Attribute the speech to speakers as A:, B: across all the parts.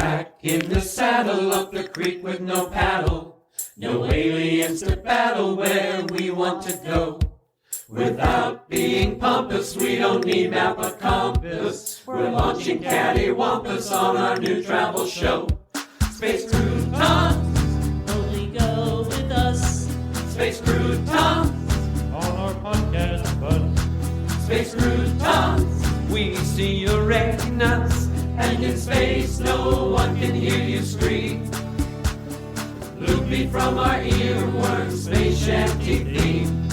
A: back in the saddle up the creek with no paddle. No aliens to battle where we want to go. Without being pompous, we don't need map or compass. We're launching cattywampus on our new travel show. Space croutons,
B: only go with us.
A: Space croutons,
C: on our podcast bus.
A: Space croutons, we see your retinas. And in space, no one can hear you scream. Loopy from our earworm, space shanty theme.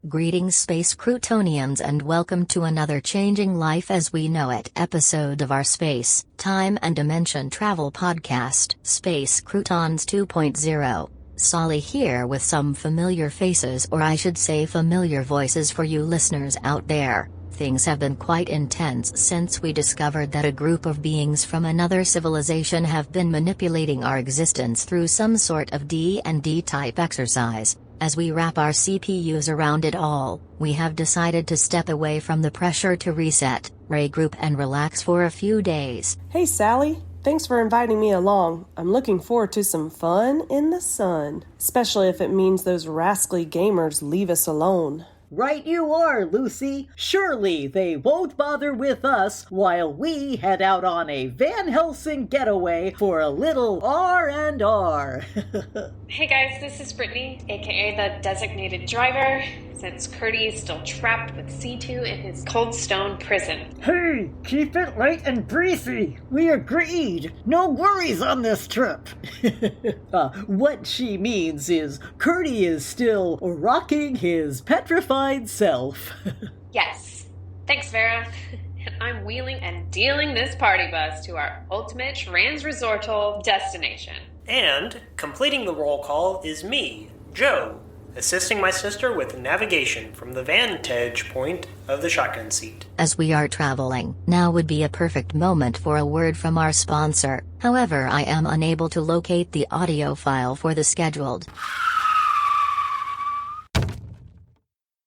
D: Greetings Space Croutonians and welcome to another Changing Life as We Know It episode of our space, time and dimension travel podcast, Space Croutons 2.0. SALI here with some familiar faces, or I should say familiar voices for you listeners out there. Things have been quite intense since we discovered that a group of beings from another civilization have been manipulating our existence through some sort of D&D type exercise. As we wrap our CPUs around it all, we have decided to step away from the pressure to reset, regroup and relax for a few days.
E: Hey Sally, thanks for inviting me along. I'm looking forward to some fun in the sun, especially if it means those rascally gamers leave us alone.
B: Right you are, Lucy. Surely they won't bother with us while we head out on a Van Helsing getaway for a little R&R.
F: Hey guys, this is Brittney, aka the designated driver, since Curdy is still trapped with C2 in his Cold Stone prison.
B: Hey, keep it light and breezy. We agreed. No worries on this trip. What she means is Curdy is still rocking his petrified self.
F: Yes. Thanks, Vera. I'm wheeling and dealing this party bus to our ultimate trans-resortal destination.
G: And completing the roll call is me, Joe, assisting my sister with navigation from the vantage point of the shotgun seat.
D: As we are traveling, now would be a perfect moment for a word from our sponsor. However, I am unable to locate the audio file for the scheduled.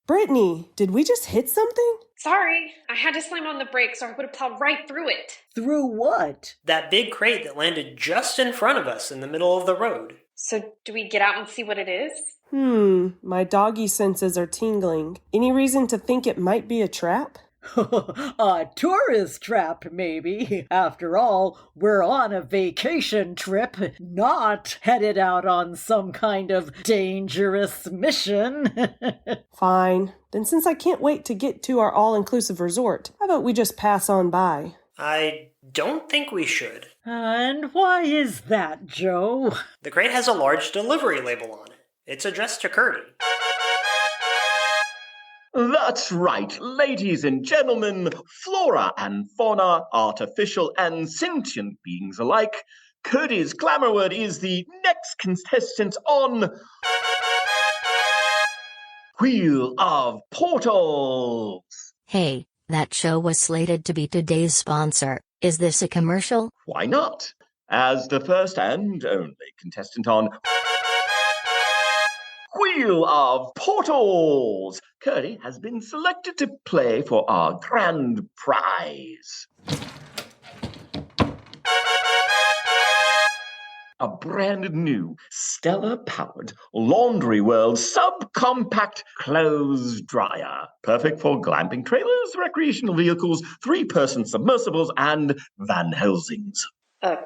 E: Brittney, did we just hit something?
F: Sorry, I had to slam on the brakes or I would have plowed right through it.
B: Through what?
G: That big crate that landed just in front of us in the middle of the road.
F: So do we get out and see what it is?
E: My doggy senses are tingling. Any reason to think it might be a trap?
B: A tourist trap, maybe. After all, we're on a vacation trip, not headed out on some kind of dangerous mission.
E: Fine. Then since I can't wait to get to our all-inclusive resort, how about we just pass on by?
G: I don't think we should.
B: And why is that, Joe?
G: The crate has a large delivery label on it. It's addressed to Curdy.
H: That's right, ladies and gentlemen, flora and fauna, artificial and sentient beings alike. Curdy's glamour word is the next contestant on Wheel of Portals.
D: Hey, that show was slated to be today's sponsor. Is this a commercial?
H: Why not? As the first and only contestant on Wheel of Portals, Curdy has been selected to play for our grand prize. A brand new, Stellar-powered Laundry World subcompact clothes dryer. Perfect for glamping trailers, recreational vehicles, three-person submersibles, and Van Helsings.
F: A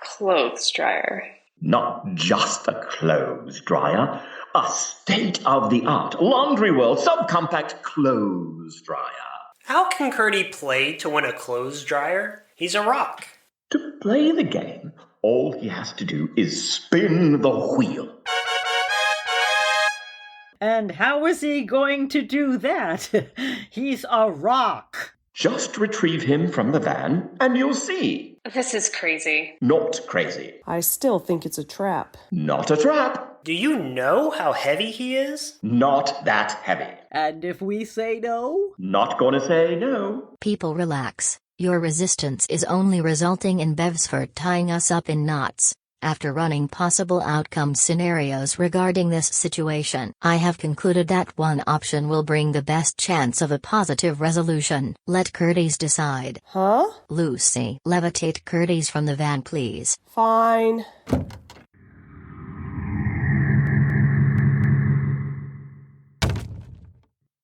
F: clothes dryer.
H: Not just a clothes dryer, a state-of-the-art Laundry World subcompact clothes dryer.
G: How can Curdy play to win a clothes dryer? He's a rock.
H: To play the game, all he has to do is spin the wheel.
B: And how is he going to do that? He's a rock.
H: Just retrieve him from the van, and you'll see.
F: This is crazy.
H: Not crazy.
E: I still think it's a trap.
H: Not a trap.
G: Do you know how heavy he is?
H: Not that heavy.
B: And if we say no?
H: Not gonna say no.
D: People relax. Your resistance is only resulting in Bevsford tying us up in knots. After running possible outcome scenarios regarding this situation, I have concluded that one option will bring the best chance of a positive resolution. Let Curtis decide.
E: Huh?
D: Lucy, levitate Curtis from the van, please.
E: Fine.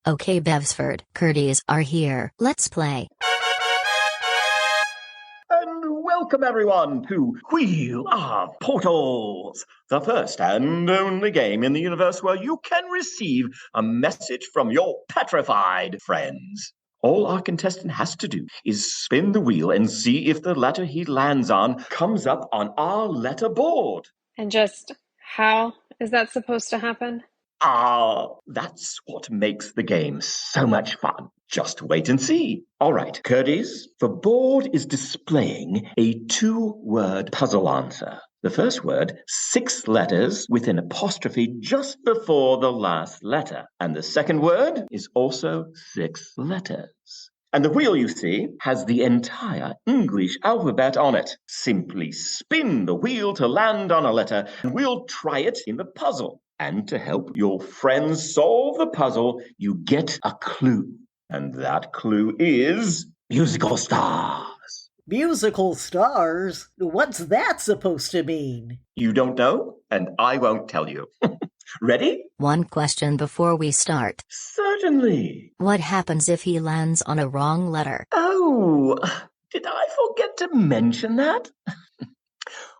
D: Okay, Bevsford, Curtis are here. Let's play.
H: And welcome everyone to Wheel of Portals, the first and only game in the universe where you can receive a message from your petrified friends. All our contestant has to do is spin the wheel and see if the letter he lands on comes up on our letter board.
F: And just how is that supposed to happen?
H: That's what makes the game so much fun. Just wait and see. All right, Curtis, the board is displaying a 2-word puzzle answer. The first word, 6 letters with an apostrophe just before the last letter. And the second word is also 6 letters. And the wheel, you see, has the entire English alphabet on it. Simply spin the wheel to land on a letter, and we'll try it in the puzzle. And to help your friends solve the puzzle, you get a clue. And that clue is musical stars.
B: Musical stars? What's that supposed to mean?
H: You don't know, and I won't tell you. Ready?
D: One question before we start.
H: Certainly.
D: What happens if he lands on a wrong letter?
H: Oh, did I forget to mention that?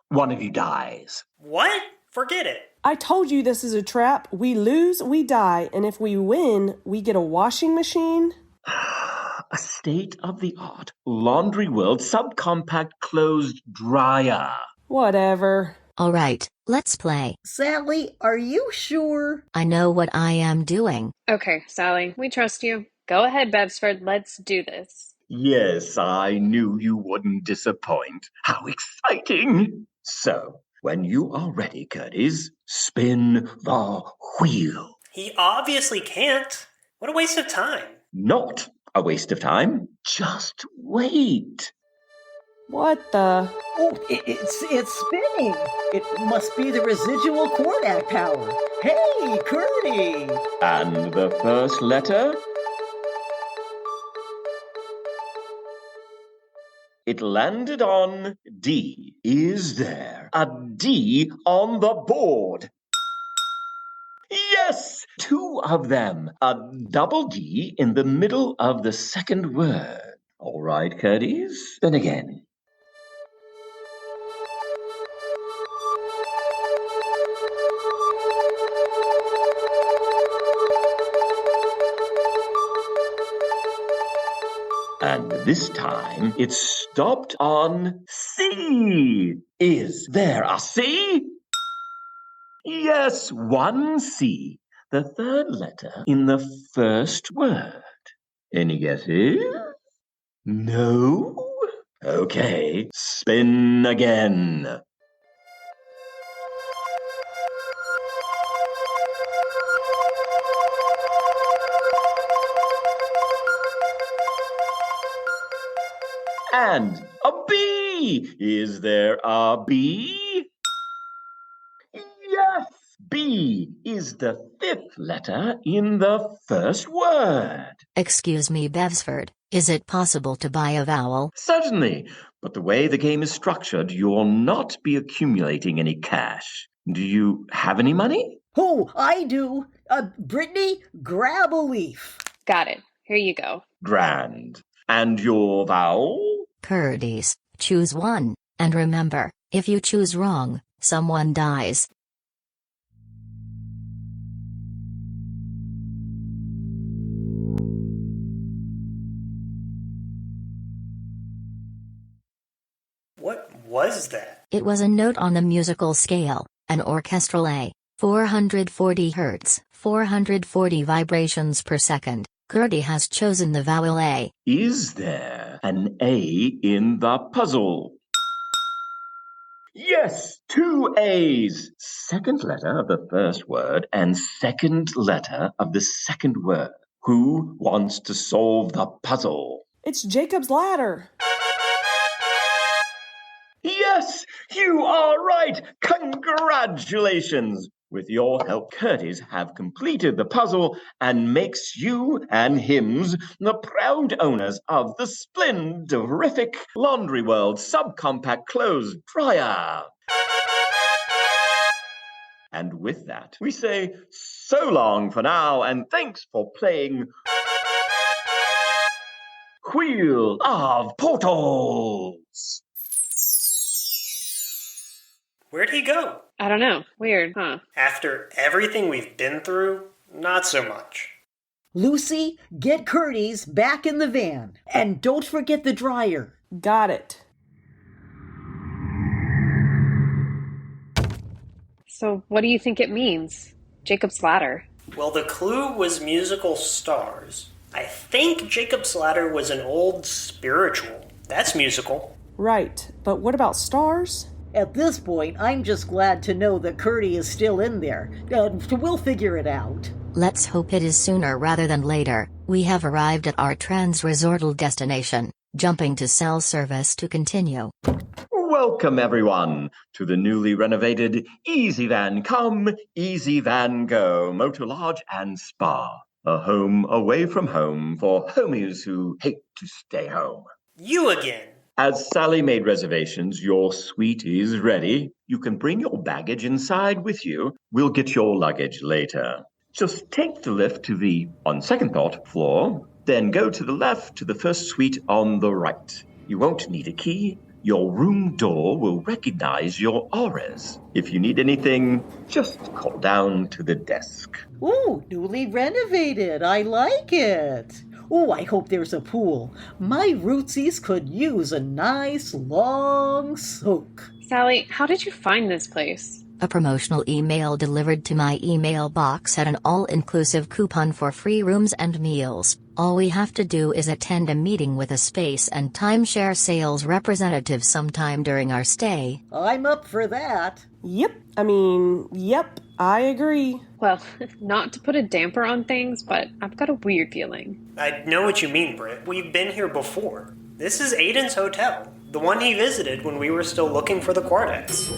H: One of you dies.
G: What? Forget it.
E: I told you this is a trap. We lose, we die, and if we win, we get a washing machine.
H: A state-of-the-art laundry world subcompact clothes dryer.
E: Whatever.
D: All right, let's play.
B: Sally, are you sure?
D: I know what I am doing.
F: Okay, Sally, we trust you. Go ahead, Bevsford, let's do this.
H: Yes, I knew you wouldn't disappoint. How exciting! So, when you are ready, Curtis, spin the wheel.
G: He obviously can't. What a waste of time.
H: Not a waste of time. Just wait.
E: What the?
B: Oh, it's spinning. It must be the residual Kordak power. Hey, Curdy!
H: And the first letter? It landed on D. Is there a D on the board? Yes, 2 of them. A double D in the middle of the second word. All right, Curtis. Then again. And this time, it stopped on C. Is there a C? Yes, 1 C. The third letter in the first word. Any guesses? No? Okay, spin again. And a B. Is there a B? Yes. B is the 5th letter in the first word.
D: Excuse me, Bevsford, is it possible to buy a vowel?
H: Certainly, but the way the game is structured, you will not be accumulating any cash. Do you have any money?
B: Oh, I do. Brittney, grab a leaf.
F: Got it. Here you go.
H: Grand. And your vowel?
D: Curtis, choose one, and remember, if you choose wrong, someone dies.
G: What was that?
D: It was a note on the musical scale, an orchestral A, 440 Hz, 440 vibrations per second. Curdy has chosen the vowel A.
H: Is there an A in the puzzle? Yes, 2 A's. Second letter of the first word and second letter of the second word. Who wants to solve the puzzle?
E: It's Jacob's ladder.
H: Yes! Yes, you are right. Congratulations. With your help, Curtis have completed the puzzle and makes you and hims the proud owners of the splendorific Laundry World subcompact clothes dryer. And with that, we say so long for now, and thanks for playing Wheel of Portals.
G: Where'd he go?
F: I don't know. Weird, huh?
G: After everything we've been through, not so much.
B: Lucy, get Curtis back in the van. And don't forget the dryer.
E: Got it.
F: So what do you think it means? Jacob's ladder.
G: Well, the clue was musical stars. I think Jacob's ladder was an old spiritual. That's musical.
E: Right, but what about stars?
B: At this point, I'm just glad to know that Curtis is still in there. We'll figure it out.
D: Let's hope it is sooner rather than later. We have arrived at our trans-resortal destination. Jumping to cell service to continue.
H: Welcome, everyone, to the newly renovated Easy Van Come, Easy Van Go Motor Lodge and Spa. A home away from home for homies who hate to stay home.
G: You again.
H: As SALI made reservations, your suite is ready. You can bring your baggage inside with you. We'll get your luggage later. Just take the lift to the, on second thought, floor. Then go to the left to the first suite on the right. You won't need a key. Your room door will recognize your auras. If you need anything, just call down to the desk.
B: Ooh, newly renovated. I like it. Oh, I hope there's a pool. My rootsies could use a nice long soak.
F: Sally, how did you find this place?
D: A promotional email delivered to my email box had an all-inclusive coupon for free rooms and meals. All we have to do is attend a meeting with a space and timeshare sales representative sometime during our stay.
B: I'm up for that.
E: Yep, I agree.
F: Well, not to put a damper on things, but I've got a weird feeling.
G: I know what you mean, Britt. We've been here before. This is Aiden's hotel, the one he visited when we were still looking for the Quartex.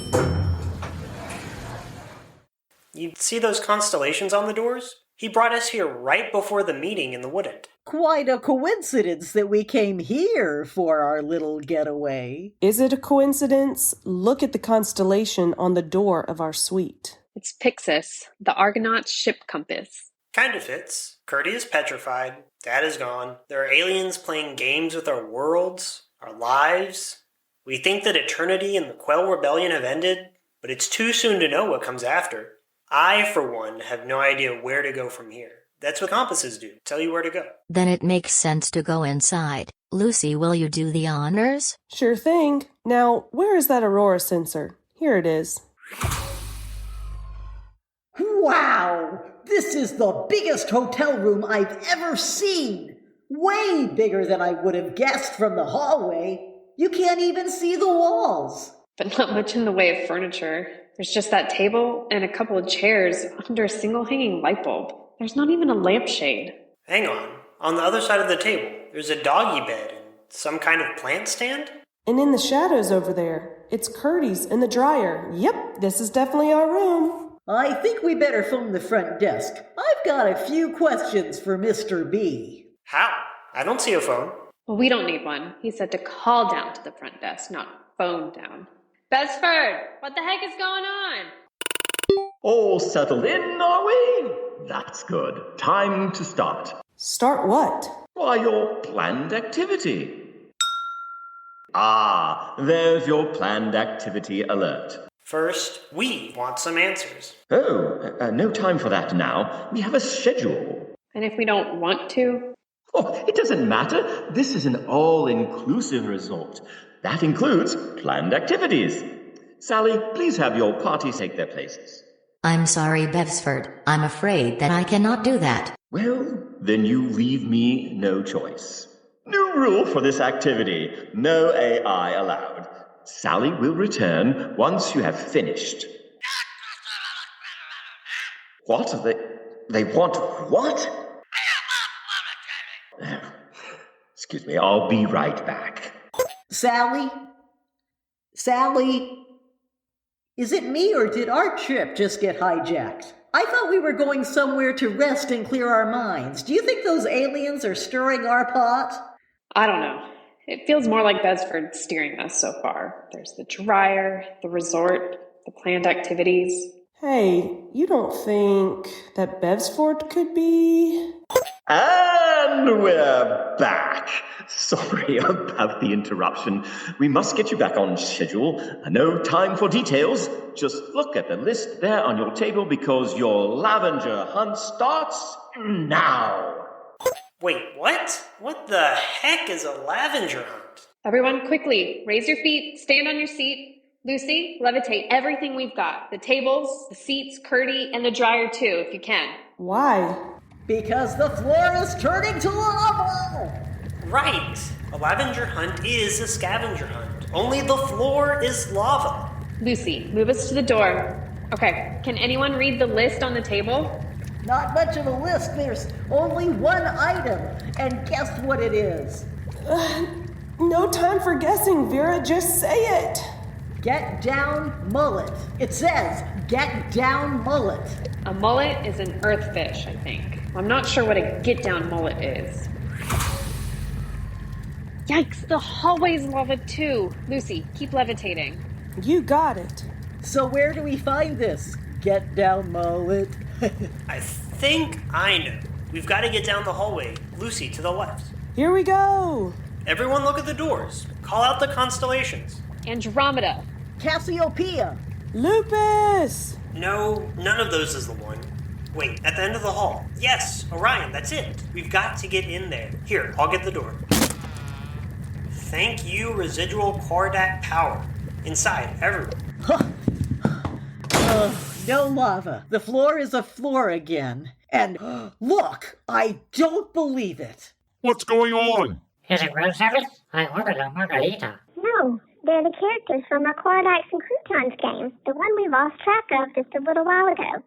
G: You see those constellations on the doors? He brought us here right before the meeting in the Wooded.
B: Quite a coincidence that we came here for our little getaway.
E: Is it a coincidence? Look at the constellation on the door of our suite.
F: It's Pyxis, the Argonaut's ship compass.
G: Kind of fits. Curdy is petrified. Dad is gone. There are aliens playing games with our worlds, our lives. We think that eternity and the Quell Rebellion have ended, but it's too soon to know what comes after. I, for one, have no idea where to go from here. That's what compasses do, tell you where to go.
D: Then it makes sense to go inside. Lucy, will you do the honors?
E: Sure thing. Now, where is that aurora sensor? Here it is.
B: Wow! This is the biggest hotel room I've ever seen! Way bigger than I would have guessed from the hallway. You can't even see the walls.
F: But not much in the way of furniture. There's just that table and a couple of chairs under a single hanging light bulb. There's not even a lampshade.
G: Hang on. On the other side of the table, there's a doggy bed and some kind of plant stand?
E: And in the shadows over there, it's Curdy's in the dryer. Yep, this is definitely our room.
B: I think we better phone the front desk. I've got a few questions for Mr. B.
G: How? I don't see a phone.
F: Well, we don't need one. He said to call down to the front desk, not phone down. Besford, what the heck is going on?
H: All settled in, are we? That's good. Time to start.
E: Start what?
H: Why, your planned activity. Ah, there's your planned activity alert.
G: First, we want some answers.
H: Oh, no time for that now. We have a schedule.
F: And if we don't want to?
H: Oh, it doesn't matter. This is an all-inclusive resort. That includes planned activities. Sally, please have your party take their places.
D: I'm sorry, Bevsford. I'm afraid that I cannot do that.
H: Well, then you leave me no choice. New rule for this activity. No AI allowed. Sally will return once you have finished. What? They want what? Excuse me, I'll be right back.
B: Sally? Sally, is it me or did our trip just get hijacked? I thought we were going somewhere to rest and clear our minds. Do you think those aliens are stirring our pot?
F: I don't know. It feels more like Bedford's steering us so far. There's the dryer, the resort, the planned activities.
E: Hey, you don't think that Bevsford could be?
H: And we're back. Sorry about the interruption. We must get you back on schedule. No time for details. Just look at the list there on your table because your lavender hunt starts now.
G: Wait, what? What the heck is a lavender hunt?
F: Everyone, quickly, raise your feet, stand on your seat. Lucy, levitate everything we've got. The tables, the seats, Curdy, and the dryer too, if you can.
E: Why?
B: Because the floor is turning to lava!
G: Right. A lavender hunt is a scavenger hunt. Only the floor is lava.
F: Lucy, move us to the door. Okay, can anyone read the list on the table?
B: Not much of a list. There's only one item. And guess what it is?
E: No time for guessing, Vera. Just say it.
B: Get down mullet. It says, get down mullet.
F: A mullet is an earth fish, I think. I'm not sure what a get-down mullet is. Yikes, the hallway's lava too. Lucy, keep levitating.
E: You got it.
B: So where do we find this? Get down mullet.
G: I think I know. We've got to get down the hallway. Lucy, to the left.
E: Here we go.
G: Everyone look at the doors. Call out the constellations.
F: Andromeda.
B: Cassiopeia.
E: Lupus!
G: No, none of those is the one. Wait, at the end of the hall. Yes, Orion, that's it. We've got to get in there. Here, I'll get the door. Thank you, residual Kordak power. Inside, everyone.
B: No lava. The floor is a floor again. And look, I don't believe it.
C: What's going on?
I: Is it room service? I ordered a margarita.
J: No, they're the characters from our Cordax and Croutons game, the one we lost track of just a little while ago.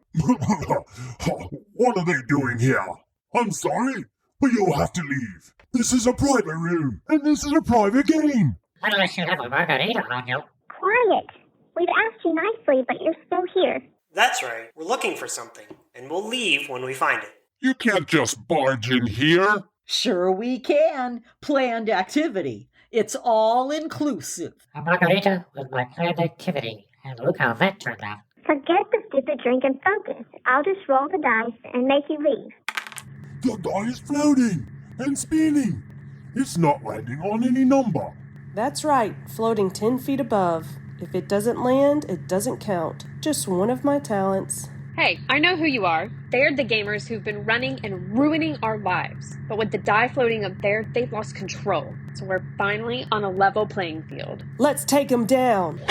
C: What are they doing here? I'm sorry, but you'll have to leave. This is a private room, and this is a private game.
I: Unless you have a margarita on you.
J: Quiet. We've asked you nicely, but you're still here.
G: That's right. We're looking for something, and we'll leave when we find it.
C: You can't just barge in here.
B: Sure we can. Planned activity. It's all inclusive.
I: A margarita was my planned activity, and look how that turned out.
J: Forget the stupid drink and focus. I'll just roll the dice and make you leave.
C: The die is floating and spinning. It's not landing on any number.
E: That's right, floating 10 feet above. If it doesn't land, it doesn't count. Just one of my talents.
F: Hey, I know who you are. They're the gamers who've been running and ruining our lives. But with the die floating up there, they've lost control. So we're finally on a level playing field.
E: Let's take them down.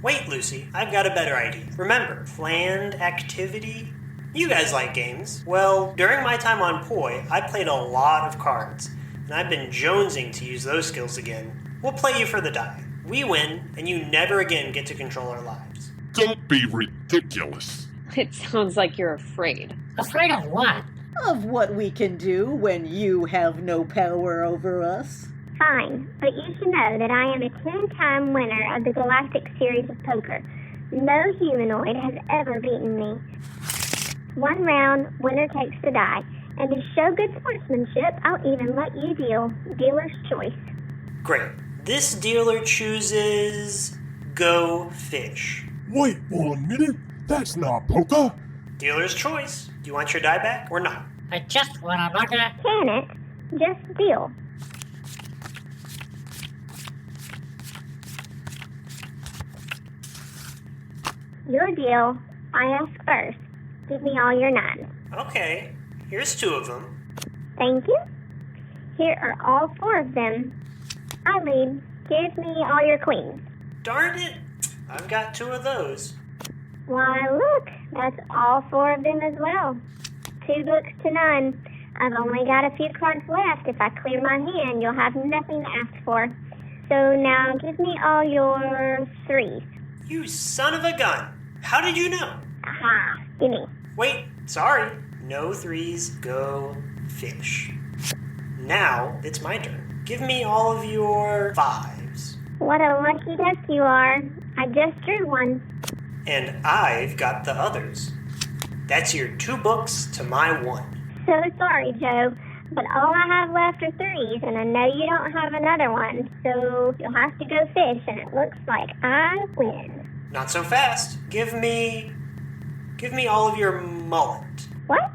G: Wait, Lucy, I've got a better idea. Remember, planned activity? You guys like games. Well, during my time on Poi, I played a lot of cards, and I've been jonesing to use those skills again. We'll play you for the die. We win, and you never again get to control our lives.
C: Don't be ridiculous.
F: It sounds like you're afraid.
I: Afraid of what?
B: Of what we can do when you have no power over us.
J: Fine, but you should know that I am a 10-time winner of the Galactic Series of Poker. No humanoid has ever beaten me. One round, winner takes the die. And to show good sportsmanship, I'll even let you deal. Dealer's choice.
G: Great. This dealer chooses Go Fish.
C: Wait 1 minute. That's not poker.
G: Dealer's choice. Do you want your die back or not?
I: I just want a margarita.
J: Can it? Just deal. Your deal. I ask first. Give me all your nines.
G: Okay. Here's 2 of them.
J: Thank you. Here are all 4 of them. I lead. Give me all your queens.
G: Darn it. I've got 2 of those.
J: Why, look. That's all 4 of them as well. 2 books to none. I've only got a few cards left. If I clear my hand, you'll have nothing to ask for. So now give me all your 3s.
G: You son of a gun. How did you know?
J: Aha. Gimme.
G: Wait, sorry. No 3s, go fish. Now it's my turn. Give me all of your 5s.
J: What a lucky duck you are. I just drew one.
G: And I've got the others. That's your 2 books to my 1.
J: So sorry, Joe, but all I have left are 3s, and I know you don't have another one, so you'll have to go fish, and it looks like I win.
G: Not so fast. Give me all of your mullet.
J: What?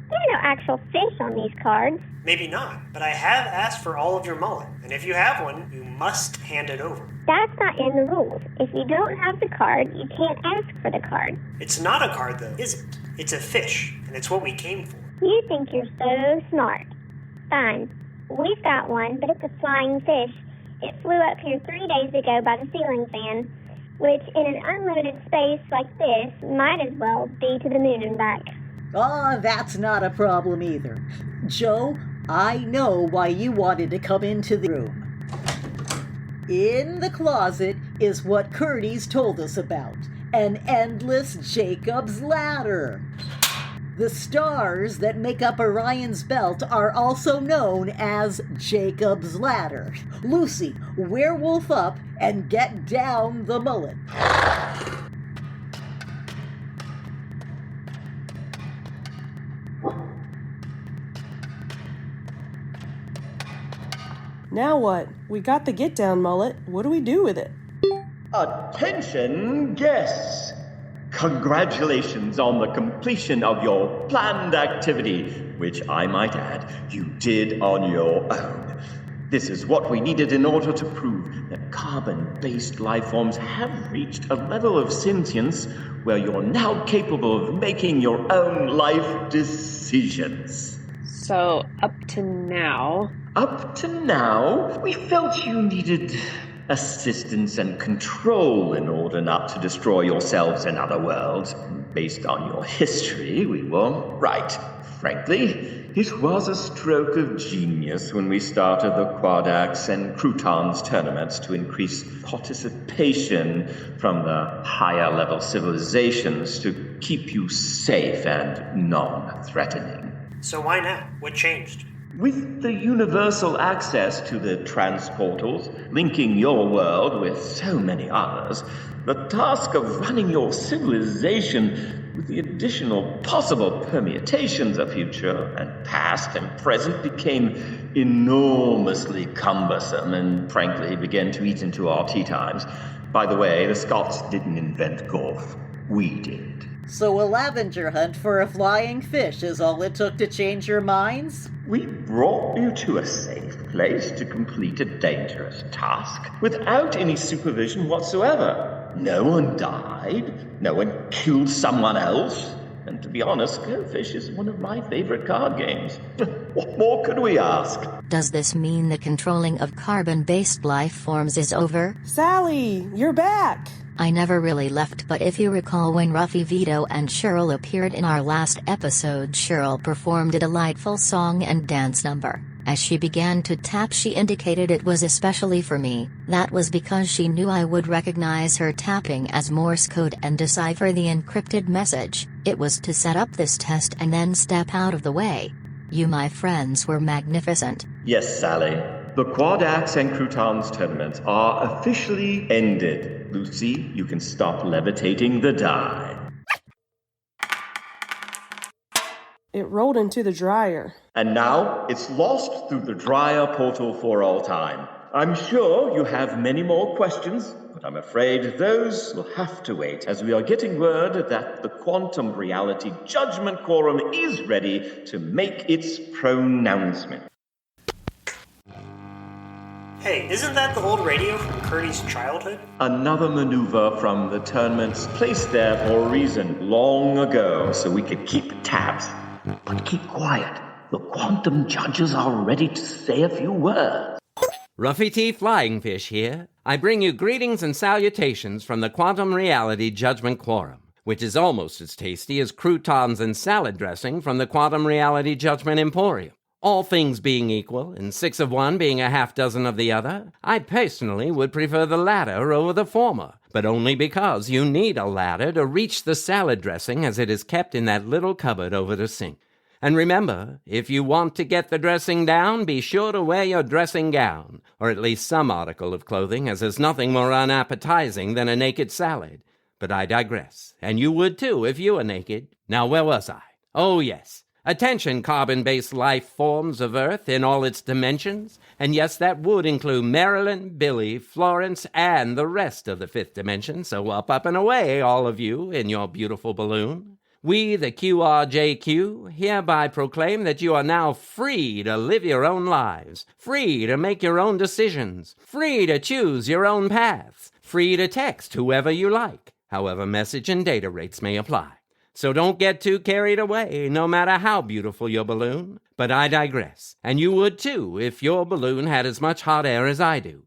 J: There are no actual fish on these cards.
G: Maybe not, but I have asked for all of your mullet, and if you have one, you must hand it over.
J: That's not in the rules. If you don't have the card, you can't ask for the card.
G: It's not a card, though, is it? It's a fish, and it's what we came for.
J: You think you're so smart. Fine. We've got one, but it's a flying fish. It flew up here 3 days ago by the ceiling fan, which in an unlimited space like this might as well be to the moon and back.
B: Oh, that's not a problem either. Joe, I know why you wanted to come into the room. In the closet is what Curdy's told us about, an endless Jacob's ladder. The stars that make up Orion's belt are also known as Jacob's ladder. Lucy, werewolf up and get down the mullet.
E: Now what? We got the get-down mullet. What do we do with it?
H: Attention, guests! Congratulations on the completion of your planned activity, which I might add, you did on your own. This is what we needed in order to prove that carbon-based life forms have reached a level of sentience where you're now capable of making your own life decisions.
F: So, up to now...
H: Up to now, we felt you needed assistance and control in order not to destroy yourselves in other worlds. Based on your history, we were right. Frankly, it was a stroke of genius when we started the Quadax and Croutons tournaments to increase participation from the higher level civilizations to keep you safe and non-threatening.
G: So why now? What changed?
H: With the universal access to the transportals, linking your world with so many others, the task of running your civilization with the additional possible permutations of future and past and present became enormously cumbersome and frankly began to eat into our tea times. By the way, the Scots didn't invent golf. We did.
B: So a lavender hunt for a flying fish is all it took to change your minds?
H: We brought you to a safe place to complete a dangerous task without any supervision whatsoever. No one died. No one killed someone else. And to be honest, Go Fish is one of my favorite card games. What more could we ask?
D: Does this mean the controlling of carbon-based life forms is over?
E: SALI, you're back!
D: I never really left, but if you recall when Ruffy, Vito and Cheryl appeared in our last episode, Cheryl performed a delightful song and dance number. As she began to tap, she indicated it was especially for me. That was because she knew I would recognize her tapping as Morse code and decipher the encrypted message. It was to set up this test and then step out of the way. You, my friends, were magnificent.
H: Yes, Sally. The Quadax and Croutons tournaments are officially ended. Lucy, you can stop levitating the die.
E: It rolled into the dryer.
H: And now it's lost through the dryer portal for all time. I'm sure you have many more questions, but I'm afraid those will have to wait, as we are getting word that the Quantum Reality Judgment Quorum is ready to make its pronouncement.
G: Hey, isn't that the old radio from Curdy's childhood?
H: Another maneuver from the tournaments placed there for a reason long ago, so we could keep tabs. But keep quiet. The quantum judges are ready to say a few words.
K: Ruffy T. Flying Fish here. I bring you greetings and salutations from the Quantum Reality Judgment Quorum, which is almost as tasty as croutons and salad dressing from the Quantum Reality Judgment Emporium. All things being equal, and 6 of one being a half dozen of the other, I personally would prefer the latter over the former, but only because you need a ladder to reach the salad dressing as it is kept in that little cupboard over the sink. And remember, if you want to get the dressing down, be sure to wear your dressing gown, or at least some article of clothing, as there's nothing more unappetizing than a naked salad. But I digress, and you would too if you were naked. Now where was I? Oh yes. Attention, carbon-based life forms of Earth in all its dimensions. And yes, that would include Marilyn, Billy, Florence, and the rest of the fifth dimension. So up and away, all of you, in your beautiful balloon. We, the QRJQ, hereby proclaim that you are now free to live your own lives, free to make your own decisions, free to choose your own paths, free to text whoever you like, however message and data rates may apply. So don't get too carried away, no matter how beautiful your balloon. But I digress, and you would too if your balloon had as much hot air as I do.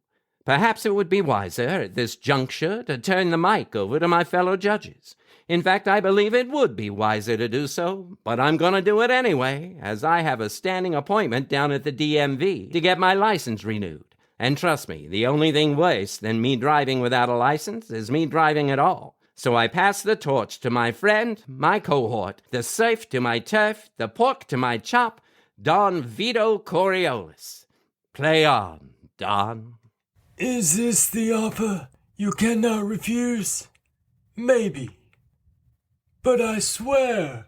K: Perhaps it would be wiser at this juncture to turn the mic over to my fellow judges. In fact, I believe it would be wiser to do so, but I'm going to do it anyway, as I have a standing appointment down at the DMV to get my license renewed. And trust me, the only thing worse than me driving without a license is me driving at all. So I pass the torch to my friend, my cohort, the surf to my turf, the pork to my chop, Don Vito Coriolis. Play on, Don.
L: Is this the offer you cannot refuse? Maybe. But I swear,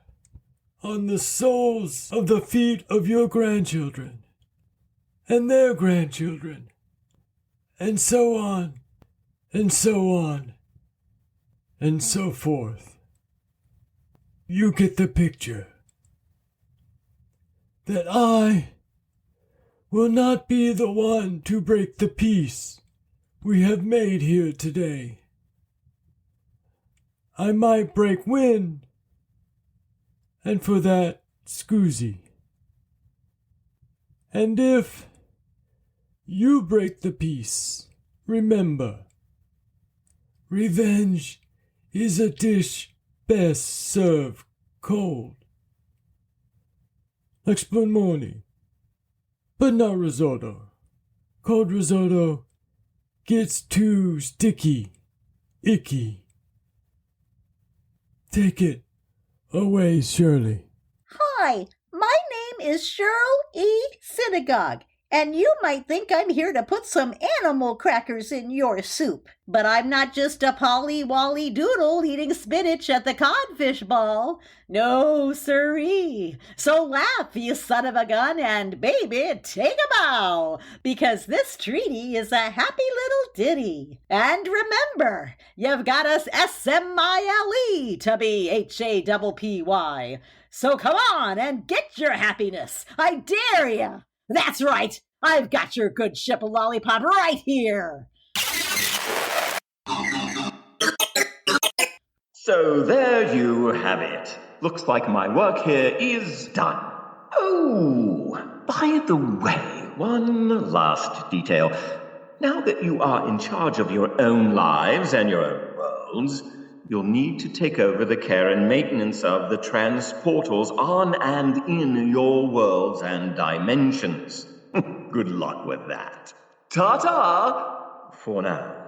L: on the soles of the feet of your grandchildren, and their grandchildren, and so on, and so on, and so forth. You get the picture. That I will not be the one to break the peace we have made here today. I might break wind, and for that, scoozy. And if you break the peace, remember, revenge is a dish best served cold. Like spumoni, but not risotto. Cold risotto gets too sticky, icky. Take it away, Shirley.
B: Hi, my name is Cheryl E. Synagogue, and you might think I'm here to put some animal crackers in your soup. But I'm not just a polly-wally doodle eating spinach at the codfish ball. No, sirree. So laugh, you son of a gun, and baby, take a bow, because this treaty is a happy little ditty. And remember, you've got us SMILE to be HAPPY. So come on and get your happiness. I dare ya. That's right. I've got your good ship lollipop right here.
H: So there you have it. Looks like my work here is done. Oh, by the way, one last detail. Now that you are in charge of your own lives and your own worlds, you'll need to take over the care and maintenance of the transportals on and in your worlds and dimensions. Good luck with that. Ta-ta for now.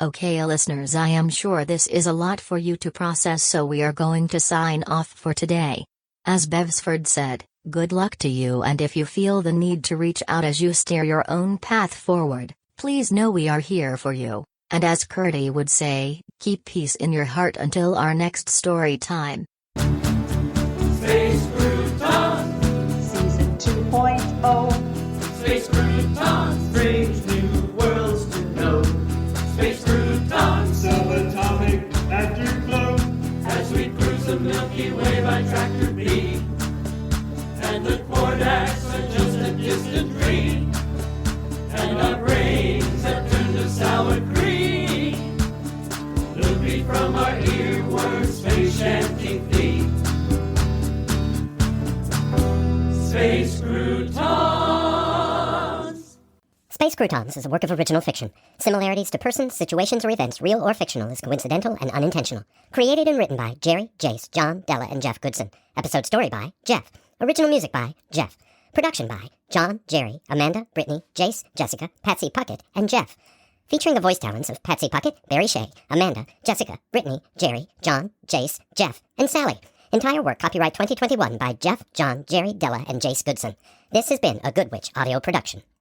D: Okay, listeners, I am sure this is a lot for you to process, so we are going to sign off for today. As Bevsford said, good luck to you, and if you feel the need to reach out as you steer your own path forward, please know we are here for you. And as Curdy would say, keep peace in your heart until our next story time.
A: Space Croutons,
B: Season 2.0.
A: Space Croutons, brings new worlds to know. Space Croutons, subatomic afterglow, as we cruise the Milky Way by tractor beam. And the Quardaks are just a distant dream, and our brains have turned to sour cream. Loopy from our earworms, space shanty theme. Space Croutons.
M: Space Croutons is a work of original fiction. Similarities to persons, situations, or events, real or fictional, is coincidental and unintentional. Created and written by Jerry, Jace, John, Della, and Jeff Goodson. Episode story by Jeff. Original music by Jeff. Production by John, Jerry, Amanda, Brittney, Jace, Jessica, Patsy Puckett, and Jeff. Featuring the voice talents of Patsy Puckett, Barry Shea, Amanda, Jessica, Brittney, Jerry, John, Jace, Jeff, and Sally. Entire work copyright 2021 by Jeff, John, Jerry, Della, and Jace Goodson. This has been a Good Witch audio production.